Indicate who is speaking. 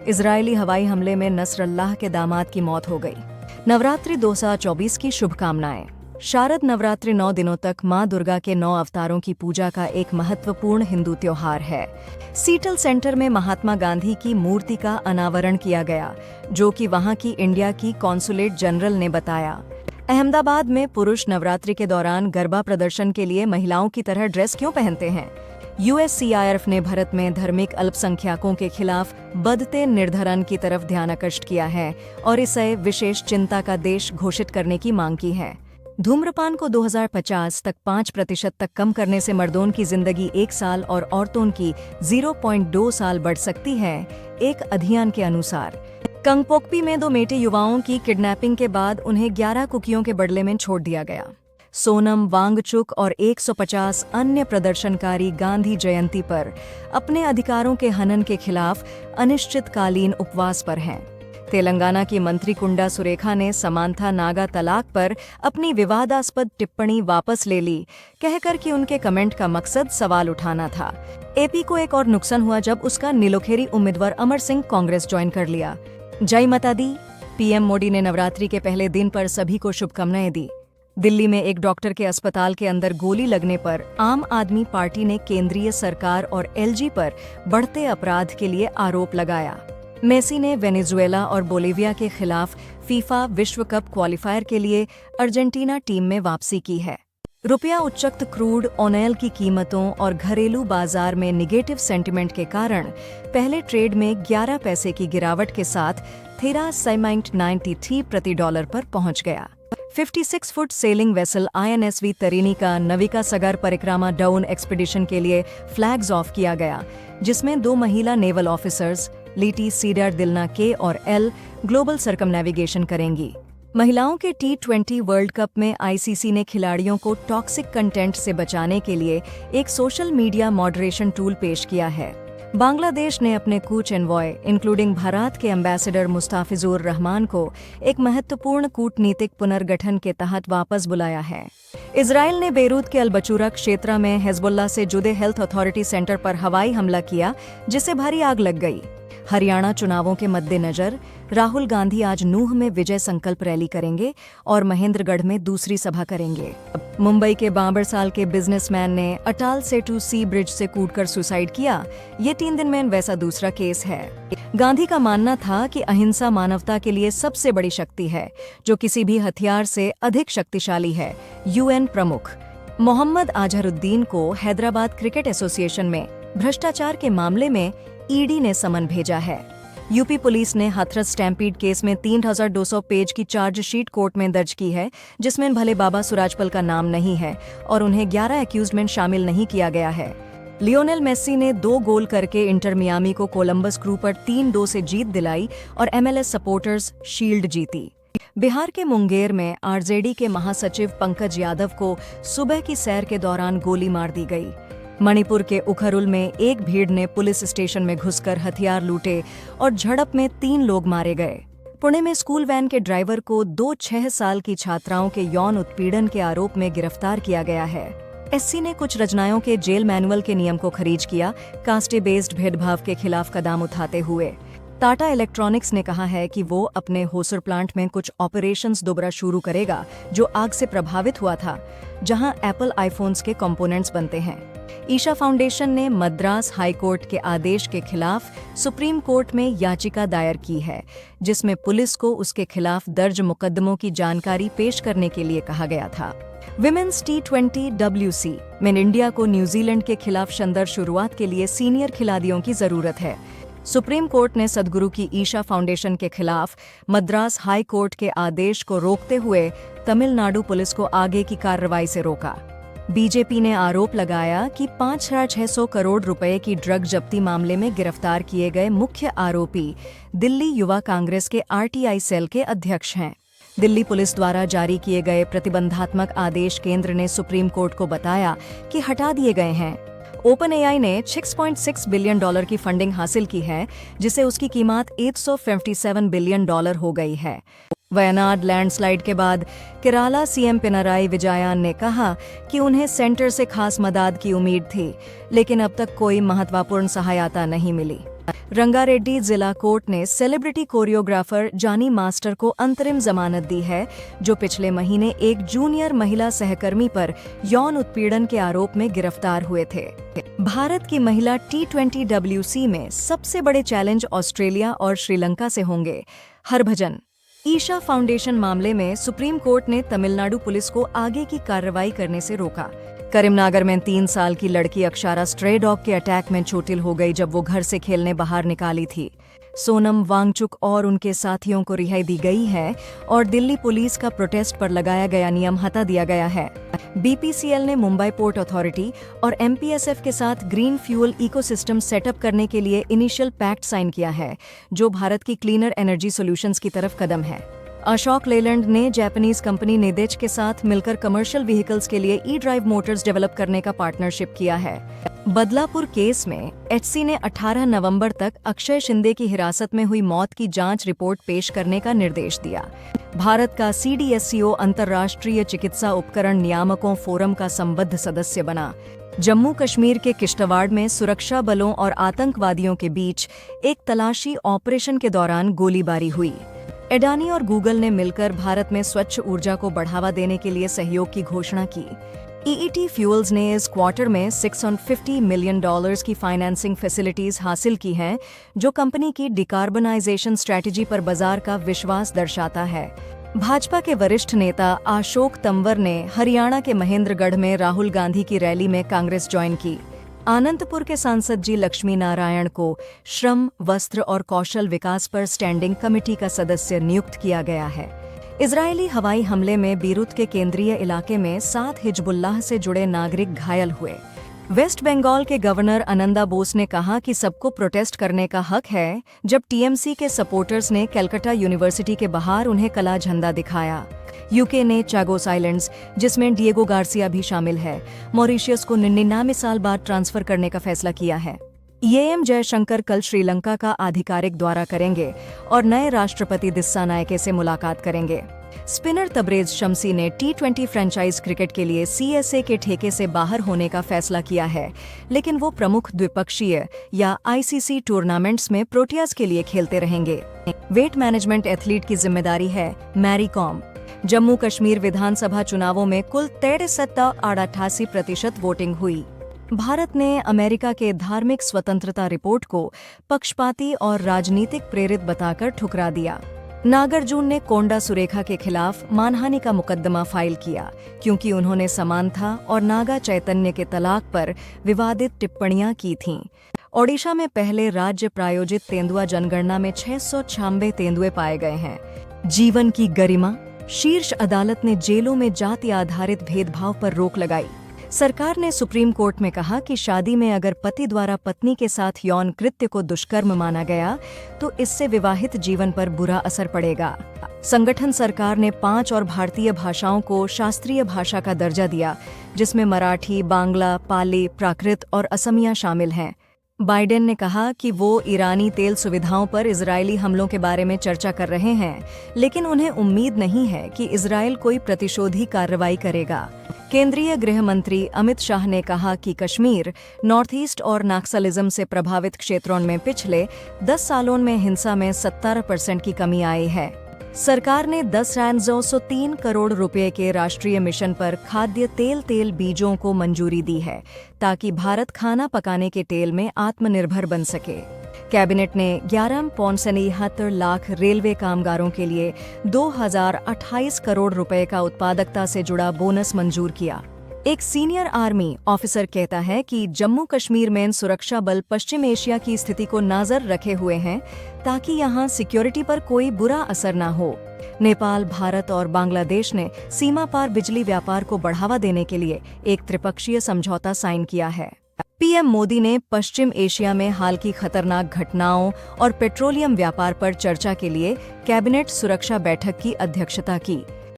Speaker 1: Israeli हवाई हमले में नसरल्लाह के दामाद की मौत हो गई। नवरात्रि 2024 की शुभकामनाएं। शारद नवरात्रि 9 दिनों तक मां दुर्गा के 9 अवतारों की पूजा का एक महत्वपूर्ण हिंदू त्योहार है। सीटल सेंटर में महात्मा गांधी की मूर्ति का अनावरण किया गया, जो कि वहां की इंडिया की कॉन्सुलेट जनरल ने बताया। अहमदाबाद में पुरुष नवरात्रि के दौरान गरबा प्रदर्शन के लिए महिलाओं की तरह ड्रेस क्यों पहनते हैं? USCIRF ने भारत में धार्मिक अल्पसंख्यकों के खिलाफ बढ़ते निर्धन की तरफ ध्यान आकर्षित किया है और इसे विशेष चिंता का देश घोषित करने की मांग की है। धूम्रपान को 2050 तक 5% तक कम करने से मर्दों की जिंदगी 1 साल और औरतों की 0.2 साल बढ़ सकती है, एक अध्ययन के अनुसार। कंगपोकपी में 2 मेटे युवाओं की किडनैपिंग के बाद उन्हें 11 कुकियों के बदले में छोड़ दिया गया। सोनम वांगचुक और 150 अन्य प्रदर्शनकारी गांधी जयंती पर अपने अधिकारों के हनन के खिलाफ अनिश्चितकालीन उपवास पर हैं। तेलंगाना की मंत्री कुंडा सुरेखा ने समांथा नागा तलाक पर अपनी विवादास्पद टिप्पणी वापस ले ली, कहकर कि उनके कमेंट का मकसद सवाल उठाना था। AP को एक और नुकसान हुआ जब उसका नीलोखेरी उम्मीदवार अमर सिंह कांग्रेस ज्वाइन कर लिया। जय माता दी। PM मोदी ने नवरात्रि के पहले दिन पर सभी को शुभकामनाएं दी। दिल्ली में एक डॉक्टर के अस्पताल के अंदर गोली लगने पर आम आदमी पार्टी ने केंद्रीय सरकार और LG पर बढ़ते अपराध के लिए आरोप लगाया। मेसी ने वेनेजुएला और बोलिविया के खिलाफ फीफा विश्व कप क्वालिफायर के लिए अर्जेंटीना टीम में वापसी की है। रुपया उच्चक्त क्रूड ऑयल की कीमतों और घरेलू बाजार में निगेटिव सेंटिमेंट के कारण पहले ट्रेड में 11 पैसे की गिरावट के साथ 13.93 प्रति डॉलर पर पहुंच गया। 56 फुट सेलिंग वेसल INSV तरीनी का नविका सगर परिक्रमा डाउन एक्सपीडिशन के लिए फ्लैग्स ऑफ किया गया, जिसमें 2 महिला नेवल ऑफिसर्स लीटी सीडर दिलना के और L ग्लोबल सर्कमनेविगेशन करेंगी। महिलाओं के T20 वर्ल्ड कप में ICC ने खिलाड़ियों को टॉक्सिक कंटेंट से बचाने के लिए एक सोशल मीडिया मॉडरेशन टूल पेश किया है। बांग्लादेश ने अपने कूच एनवॉय इंक्लूडिंग भारत के एम्बेसडर मुस्ताफिजुर रहमान को एक महत्वपूर्ण कूटनीतिक पुनर्गठन के तहत वापस बुलाया है। इजराइल ने बेरूत के अलबचूरा क्षेत्र में हिजबुल्लाह से जुड़े हेल्थ अथॉरिटी सेंटर पर हवाई हमला किया, जिससे भारी आग लग गई। हरियाणा चुनावों के मद्देनजर राहुल गांधी आज नूह में विजय संकल्प रैली करेंगे और महेंद्रगढ़ में दूसरी सभा करेंगे। मुंबई के 62 साल के बिजनेसमैन ने अटाल सेतु सी ब्रिज से कूदकर सुसाइड किया। ये 3 दिन में वैसा दूसरा केस है। गांधी का मानना था कि अहिंसा मानवता के लिए सबसे बड़ी शक्ति है, जो किसी भी हथियार से अधिक शक्तिशाली है। UN प्रमुख मोहम्मद अजहरुद्दीन को हैदराबाद क्रिकेट एसोसिएशन में भ्रष्टाचार के मामले में ED ने समन भेजा है। यूपी पुलिस ने हाथरस स्टैम्पीड केस में 3200 पेज की चार्जशीट कोर्ट में दर्ज की है, जिसमें भले बाबा सुराजपल का नाम नहीं है और उन्हें 11 एक्यूज्ड में शामिल नहीं किया गया है। लियोनेल मेसी ने 2 गोल करके इंटर मियामी को कोलंबस क्रू पर 3-2 से जीत दिलाई और MLS सपोर्टर्स शील्ड जीती। बिहार के मुंगेर में RJD के महासचिव पंकज यादव को सुबह की सैर के दौरान गोली मार दी गई। मणिपुर के उखरुल में एक भीड़ ने पुलिस स्टेशन में घुसकर हथियार लूटे और झड़प में 3 लोग मारे गए। पुणे में स्कूल वैन के ड्राइवर को 2 6 साल की छात्राओं के यौन उत्पीड़न के आरोप में गिरफ्तार किया गया है। SC ने कुछ रचनाओं के जेल मैनुअल के नियम को खारिज किया, कास्टे बेस्ड भेदभाव के खिलाफ कदम उठाते हुए। टाटा इलेक्ट्रॉनिक्स ने कहा है कि वो अपने होसर प्लांट में कुछ ऑपरेशंस दोबारा शुरू करेगा जो आग से प्रभावित हुआ था, जहां एप्पल आईफोन्स के कंपोनेंट्स बनते हैं। ईशा फाउंडेशन ने मद्रास हाई कोर्ट के आदेश के खिलाफ सुप्रीम कोर्ट में याचिका दायर की है, जिसमें पुलिस को उसके खिलाफ दर्ज मुकदमों की जानकारी पेश करने के लिए कहा गया था। विमेंस T20 WC में इंडिया को न्यूजीलैंड के खिलाफ शानदार शुरुआत के लिए सीनियर खिलाड़ियों की जरूरत है। सुप्रीम कोर्ट ने सद्गुरु की ईशा फाउंडेशन के खिलाफ मद्रास हाई कोर्ट के आदेश को रोकते हुए तमिलनाडु पुलिस को आगे की कार्रवाई से रोका। बीजेपी ने आरोप लगाया कि 5,600 करोड़ रुपए की ड्रग जब्ती मामले में गिरफ्तार किए गए मुख्य आरोपी दिल्ली युवा कांग्रेस के RTI सेल के अध्यक्ष हैं। दिल्ली पुलिस द्वारा जारी किए गए प्रतिबंधात्मक आदेश केंद्र ने सुप्रीम कोर्ट को बताया कि हटा दिए गए हैं। OpenAI ने $6.6 बिलियन की फंडिंग हासिल की है, जिसे उसकी कीमत $857 बिलियन हो गई है। वयनाड लैंडस्लाइड के बाद केरला CM पिनराई विजयन ने कहा कि उन्हें सेंटर से खास मदद की उम्मीद थी, लेकिन अब तक कोई महत्वपूर्ण सहायता नहीं मिली। रंगारेड्डी जिला कोर्ट ने सेलिब्रिटी कोरियोग्राफर जानी मास्टर को अंतरिम जमानत दी है, जो पिछले महीने एक जूनियर महिला सहकर्मी पर यौन उत्पीड़न के आरोप में गिरफ्तार हुए थे। भारत की महिला T20 WC में सबसे बड़े चैलेंज ऑस्ट्रेलिया और श्रीलंका से होंगे। हरभजन ईशा फाउंडेशन मामले में सुप्रीम कोर्ट ने तमिलनाडु पुलिस को आगे की कार्रवाई करने से रोका। करीमनगर में 3 साल की लड़की अक्षरा स्ट्रे डॉग के अटैक में चोटिल हो गई जब वो घर से खेलने बाहर निकाली थी। सोनम वांगचुक और उनके साथियों को रिहाई दी गई है और दिल्ली पुलिस का प्रोटेस्ट पर लगाया गया नियम हटा दिया गया है। BPCL ने मुंबई पोर्ट अथॉरिटी और MPSF के साथ ग्रीन फ्यूल इकोसिस्टम सेटअप करने के लिए इनिशियल पैक्ट साइन किया है, जो भारत की क्लीनर एनर्जी सॉल्यूशंस की तरफ कदम है। अशोक लेलैंड ने जापानीज कंपनी निदेच के साथ मिलकर कमर्शियल व्हीकल्स के लिए ई-ड्राइव मोटर्स डेवलप करने का पार्टनरशिप किया है। बदलापुर केस में HC ने 18 नवंबर तक अक्षय शिंदे की हिरासत में हुई मौत की जांच रिपोर्ट पेश करने का निर्देश दिया। भारत का CDSCO अंतर्राष्ट्रीय चिकित्सा उपकरण नियामकों फोरम का संबद्ध सदस्य बना। जम्मू कश्मीर के किश्तवाड़ में सुरक्षा बलों और आतंकवादियों के बीच एक तलाशी ऑपरेशन के दौरान गोलीबारी हुई। अडानी और गूगल ने मिलकर भारत में स्वच्छ ऊर्जा को बढ़ावा देने के लिए सहयोग की घोषणा की। EET फ्यूल्स ने इस क्वार्टर में $650 मिलियन की फाइनेंसिंग फैसिलिटीज हासिल की हैं, जो कंपनी की डिकार्बनाइजेशन स्ट्रैटेजी पर बाजार का विश्वास दर्शाता है। भाजपा के वरिष्ठ नेता अशोक तंवर ने हरियाणा के महेंद्रगढ़ में राहुल गांधी की रैली में कांग्रेस ज्वाइन की। आनंदपुर के सांसद जी लक्ष्मी नारायण को श्रम, वस्त्र और कौशल विकास पर स्टैंडिंग कमेटी का सदस्य नियुक्त किया गया है। इजरायली हवाई हमले में बीरूत के केंद्रीय इलाके में 7 हिजबुल्लाह से जुड़े नागरिक घायल हुए। वेस्ट बंगाल के गवर्नर आनंदा बोस ने कहा कि सबको प्रोटेस्ट करने का हक है, जब TMC के सपोर्टर्स ने कलकत्ता यूनिवर्सिटी के बाहर उन्हें काला झंडा दिखाया। UK ने चैगोस आइलैंड्स, जिसमें डिएगो गार्सिया भी शामिल है, मॉरिशस को 99 साल बाद ट्रांसफर करने का फैसला किया है। EAM जयशंकर कल श्रीलंका का आधिकारिक दौरा करेंगे और नए राष्ट्रपति दिस्सानायके से मुलाकात करेंगे। स्पिनर तबरेज शम्सी ने T20 फ्रेंचाइज क्रिकेट के लिए CSA के ठेके से बाहर होने का फैसला किया है, लेकिन वो प्रमुख द्विपक्षीय या ICC टूर्नामेंट्स में प्रोटियाज के लिए खेलते रहेंगे। वेट मैनेजमेंट एथलीट की जिम्मेदारी है मैरी कॉम। जम्मू कश्मीर विधानसभा चुनावों में कुल 63.88% वोटिंग हुई। भारत ने अमेरिका के धार्मिक स्वतंत्रता रिपोर्ट को पक्षपाती और राजनीतिक प्रेरित बताकर ठुकरा दिया। नागार्जुन ने कोंडा सुरेखा के खिलाफ मानहानि का मुकदमा फाइल किया, क्योंकि उन्होंने समानता और नागा चैतन्य के तलाक पर विवादित टिप्पणियां की थीं। ओडिशा में पहले राज्य प्रायोजित तेंदुआ जनगणना में 696 तेंदुए पाए गए हैं। जीवन की गरिमा। शीर्ष अदालत ने जेलों में जाति आधारित भेदभाव पर रोक लगाई। सरकार ने सुप्रीम कोर्ट में कहा कि शादी में अगर पति द्वारा पत्नी के साथ यौन कृत्य को दुष्कर्म माना गया तो इससे विवाहित जीवन पर बुरा असर पड़ेगा। संगठन सरकार ने 5 और भारतीय भाषाओं को शास्त्रीय भाषा का दर्जा दिया, जिसमें मराठी, बांग्ला, पाली, प्राकृत और असमिया शामिल हैं। बाइडेन ने कहा कि वो ईरानी तेल सुविधाओं पर इजरायली हमलों के बारे में चर्चा कर रहे हैं, लेकिन उन्हें उम्मीद नहीं है कि इजरायल कोई प्रतिशोधी कार्रवाई करेगा। केंद्रीय गृह मंत्री अमित शाह ने कहा कि कश्मीर, नॉर्थ ईस्ट और नक्सलिज्म से प्रभावित क्षेत्रों में पिछले 10 सालों में हिंसा में 70% की कमी आई है। सरकार ने 10,203 करोड़ रुपए के राष्ट्रीय मिशन पर खाद्य तेल बीजों को मंजूरी दी है, ताकि भारत खाना पकाने के तेल में आत्मनिर्भर बन सके। कैबिनेट ने 11.73 लाख रेलवे कामगारों के लिए 2028 करोड़ रुपए का उत्पादकता से जुड़ा बोनस मंजूर किया। एक सीनियर आर्मी ऑफिसर कहता है कि जम्मू कश्मीर में सुरक्षा बल पश्चिम एशिया की स्थिति को नजर रखे हुए हैं, ताकि यहां सिक्योरिटी पर कोई बुरा असर न हो। नेपाल, भारत और बांग्लादेश ने सीमा पार बिजली व्यापार को बढ़ावा देने के लिए एक त्रिपक्षीय समझौता साइन किया है। पीएम मोदी ने पश्चिम एशिया में हाल की खतरनाक घटनाओं और पेट्रोलियम व्यापार पर चर्चा के लिए कैबिनेट सुरक्षा बैठक की अध्यक्षता की।